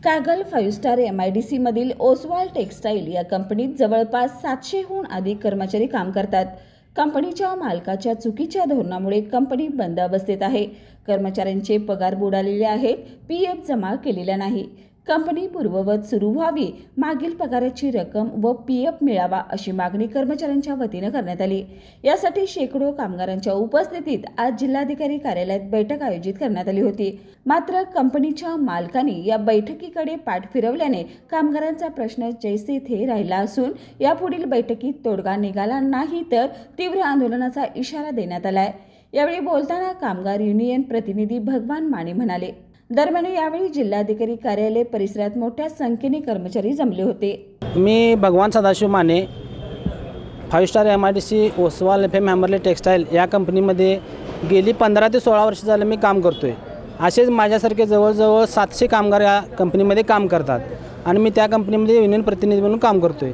Kagal 5 star MIDC मधील Oswal textile या कंपनीत जवळपास 700हून अधिक कर्मचारी काम करतात। कंपनीच्या मालकाच्या चुकीच्या धोरणामुळे कंपनी बंद अवस्थेत आहे। कर्मचाऱ्यांचे पगार बुडालेले आहेत, PF जमा केलेला नाही। कंपनी पूर्ववत सुरू व्हावी, मागील पगाराची रक्कम व PF मिळावा अशी मागणी कर्मचाऱ्यांच्या वतीने करण्यात आली। यासाठी शेकडो कामगारांच्या उपस्थितीत आज जिल्हाधिकारी कार्यालयात बैठक आयोजित करण्यात आली होती। मात्र कंपनीच्या मालकांनी या बैठकीकडे पाठ फिरवल्याने कामगारांचा प्रश्न जैसे थे राहिला असून यापुढील बैठकीत तोडगा निघाला नाही तर तीव्र आंदोलनाचा इशारा देण्यात आलाय। यावेळी बोलताना कामगार युनियन प्रतिनिधी भगवान माने म्हणाले। दरम्यान यावेळी जिल्हाधिकारी कार्यालय परिसरात मोठ्या संख्येने कर्मचारी जमले होते। मी Bhagwan Sadashiv Mane 5 star MIDC Oswal FM Hammerle textile या कंपनीमध्ये गेली 15 ते 16 वर्ष झाले मी काम करतोय। असेच माझ्यासारखे जवळजवळ 700 कामगार या कंपनीमध्ये काम करतात आणि मी त्या कंपनीमध्ये युनियन प्रतिनिधी म्हणून काम करतोय।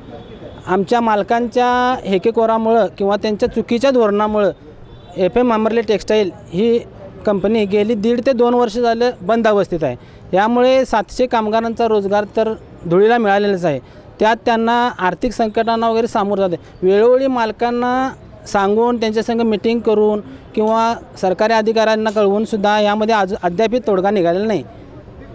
आमच्या मालकांच्या हेकेखोरामुळे किंवा त्यांच्या चुकीच्या धोरणामुळे FM हॅमरले टेक्सटाईल ही कंपनी गेली 1.5 ते 2 वर्ष झाले बंद अवस्थेत आहे। यामुळे 700 कामगारांचा रोजगार तर धुळीला मिळालेलाच आहे। त्यात त्यांना आर्थिक संकटांना वगैरे सामोरं जाते। वेळोवेळी मालकांना सांगून त्यांच्या संग मीटिंग करून किंवा सरकारी अधिकाऱ्यांना कळवून सुद्धा यामध्ये अद्याप तोडगा निघालेला नाही।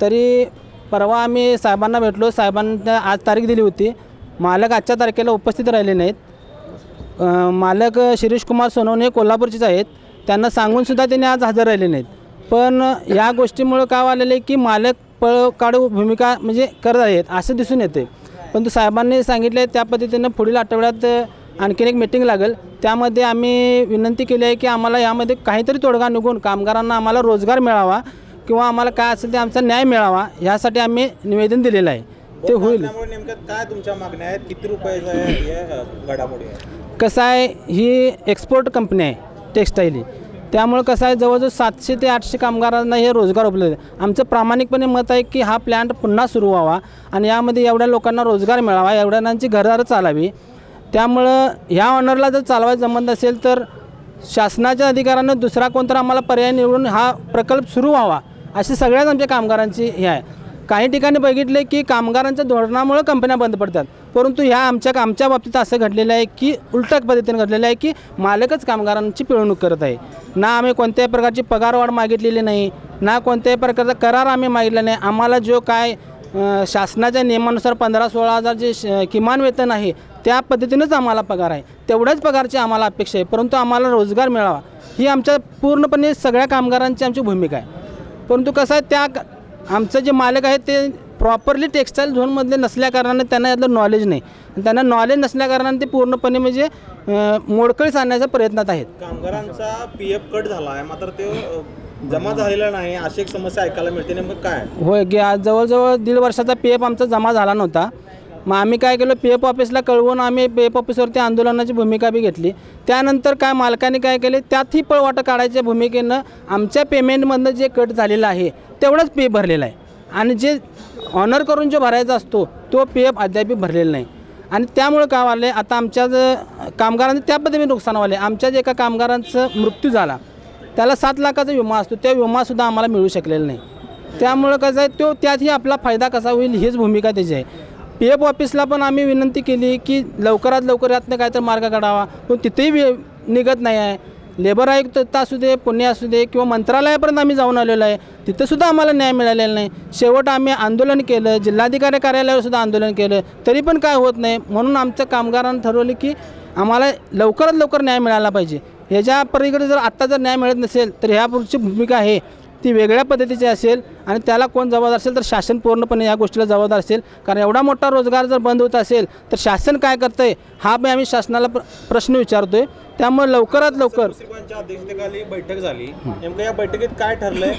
तरी परवा आम्ही साहेबांना भेटलो, साहेबांना आज तारीख दिली होती, मालक आजच्या तारखेला उपस्थित राहिले नाहीत। मालक शिरीष कुमार सोनवणे कोल्हापूरचेच आहेत, त्यांना सांगून सुद्धा त्यांनी आज हजर राहिले नाहीत। पण या गोष्टीमुळे काय आलेलं आहे की मालक पळकाडू भूमिका म्हणजे करत आहेत असं दिसून येते। परंतु साहेबांनी सांगितले त्या पद्धतीने पुढील आठवड्यात आणखीन एक मीटिंग लागेल, त्यामध्ये आम्ही विनंती केली आहे की आम्हाला यामध्ये काहीतरी तोडगा निघून कामगारांना आम्हाला रोजगार मिळावा किंवा आम्हाला काय असेल ते आमचा न्याय मिळावा यासाठी आम्ही निवेदन दिलेलं आहे। ते होईल। नेमकं काय तुमच्या मागण्या आहेत, किती रुपयाचं आहे घडामोडी? कसं आहे, ही एक्सपोर्ट कंपनी आहे टेक्सटाईल, त्यामुळे कसं आहे जवळजवळ 700 ते 800 कामगारांना हे रोजगार उपलब्ध आहे। आमचं प्रामाणिकपणे मत आहे की हा प्लॅन्ट पुन्हा सुरू व्हावा आणि यामध्ये एवढ्या लोकांना रोजगार मिळावा, एवढ्यांची घरदार चालावी। त्यामुळं ह्या ऑनरला जर चालवायचं जमत असेल तर शासनाच्या अधिकाऱ्यांना दुसरा कोणता आम्हाला पर्याय निवडून हा प्रकल्प सुरू व्हावा अशी सगळ्याच आमच्या कामगारांची हे आहे। काही ठिकाणी बघितले की कामगारांच्या धोरणामुळे कंपन्या बंद पडतात, परंतु ह्या आमच्या बाबतीत असं घडलेलं आहे की उलट पद्धतीने घडलेलं आहे की मालकच कामगारांची पिळवणूक करत आहे। ना आम्ही कोणत्याही प्रकारची पगारवाढ मागितलेली नाही, ना कोणत्याही प्रकारचा करार आम्ही मागितला नाही। आम्हाला जो काय शासनाच्या नियमानुसार 15-16 हजार जे किमान वेतन आहे त्या पद्धतीनेच आम्हाला पगार आहे, तेवढ्याच पगारची आम्हाला अपेक्षा आहे। परंतु आम्हाला रोजगार मिळावा ही आमच्या पूर्णपणे सगळ्या कामगारांची आमची भूमिका आहे। परंतु कसं आहे, त्या आमचं जे मालक आहेत ते प्रॉपरली टेक्सटाईल झोनमधले नसल्याकारणाने त्यांना यातलं नॉलेज नाही, त्यांना नॉलेज नसल्याकारणाने ते पूर्णपणे म्हणजे मोडकळीस आणण्याच्या प्रयत्नात आहेत। कामगारांचा PF कट झाला आहे मात्र ते जमा झालेला नाही अशी एक समस्या ऐकायला मिळते, नेमकं काय? होय की आज जवळजवळ 1.5 वर्षाचा PF आमचा जमा झाला नव्हता। मग आम्ही काय केलं, PF ऑफिसला कळवून आम्ही PF ऑफिसवरती आंदोलनाची भूमिका बी घेतली। त्यानंतर काय मालकाने काय केले, त्यातही पळवाटा काढायच्या भूमिकेनं आमच्या पेमेंटमधनं जे कट झालेला आहे तेवढंच PF भरलेला आहे आणि जे ऑनर करून जो भरायचा असतो तो PF अद्याप भरलेला नाही। आणि त्यामुळे काय वाले आता आमच्या कामगारांचं त्या पद्धतीने नुकसान वाले। आमच्या जे एका कामगारांचा मृत्यू झाला त्याला 7 लाखाचा विमा असतो, त्या विमासुद्धा आम्हाला मिळू शकलेला नाही। त्यामुळं कसं आहे, तो त्यातही आपला फायदा कसा होईल हीच भूमिका त्याची आहे। PF ऑफिसला पण आम्ही विनंती केली की लवकरात लवकर यातनं काहीतरी मार्ग काढावा, पण तिथेही निघत नाही आहे। लेबर आयुक्त असू दे, पुणे असू दे किंवा मंत्रालयापर्यंत आम्ही जाऊन आलेलो आहे, तिथंसुद्धा आम्हाला न्याय मिळालेला नाही। शेवट आम्ही आंदोलन केलं, जिल्हाधिकारी कार्यालयावर सुद्धा आंदोलन केलं, तरी पण काय होत नाही। म्हणून आमच्या कामगारांनी ठरवले की आम्हाला लवकरात लवकर न्याय मिळाला पाहिजे। ह्याच्या पलीकडे जर आत्ता जर न्याय मिळत नसेल तर ह्यापुढची भूमिका आहे ती वेगळ्या पद्धतीची असेल आणि त्याला कोण जबाबदार असेल तर शासन पूर्णपणे या गोष्टीला जबाबदार असेल। कारण एवढा मोठा रोजगार जर बंद होत असेल तर शासन काय करतंय हा पण आम्ही शासनाला प्रश्न विचारतोय। त्यामुळे लवकरात लवकर अध्यक्षतेखाली बैठक झाली, नेमकं या बैठकीत काय ठरलंय?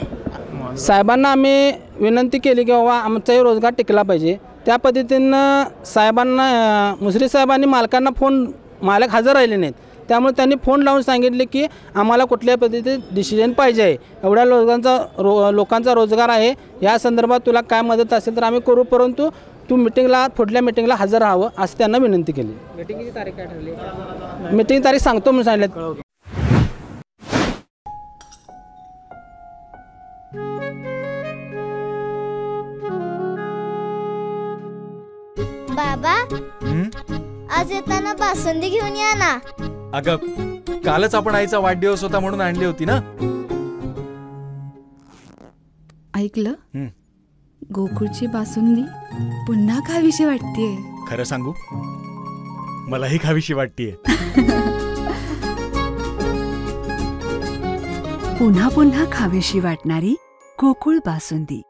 साहेबांना आम्ही विनंती केली की बाबा आमचाही रोजगार टिकला पाहिजे। त्या पद्धतीनं साहेबांना मुश्रीफ साहेबांनी मालक हजर राहिले नाहीत, त्यामुळे त्यांनी फोन लावून सांगितले की आम्हाला कुठल्या पद्धतीचे डिसिजन पाहिजे आहे, एवढ्या लोकांचा रोजगार आहे, या संदर्भात तुला काय मदत असेल तर आम्ही करू, परंतु तू पुढल्या मीटिंगला हजर राहावं असं त्यांना विनंती केली। मीटिंगची तारीख काय ठरली? मीटिंग तारीख सांगतो म्हणून सांगितलं। बाबा आज येताना बासुंदी घेऊन या ना. अगं कालच आपण आईचा वाढदिवस होता म्हणून आणली होती ना. ऐकलं, गोकुळची बासुंदी पुन्हा खावीशी वाटतेय. खरं सांगू, मलाही खावीशी वाटतेय. पुन्हा पुन्हा खावीशी वाटणारी गोकुळ बासुंदी.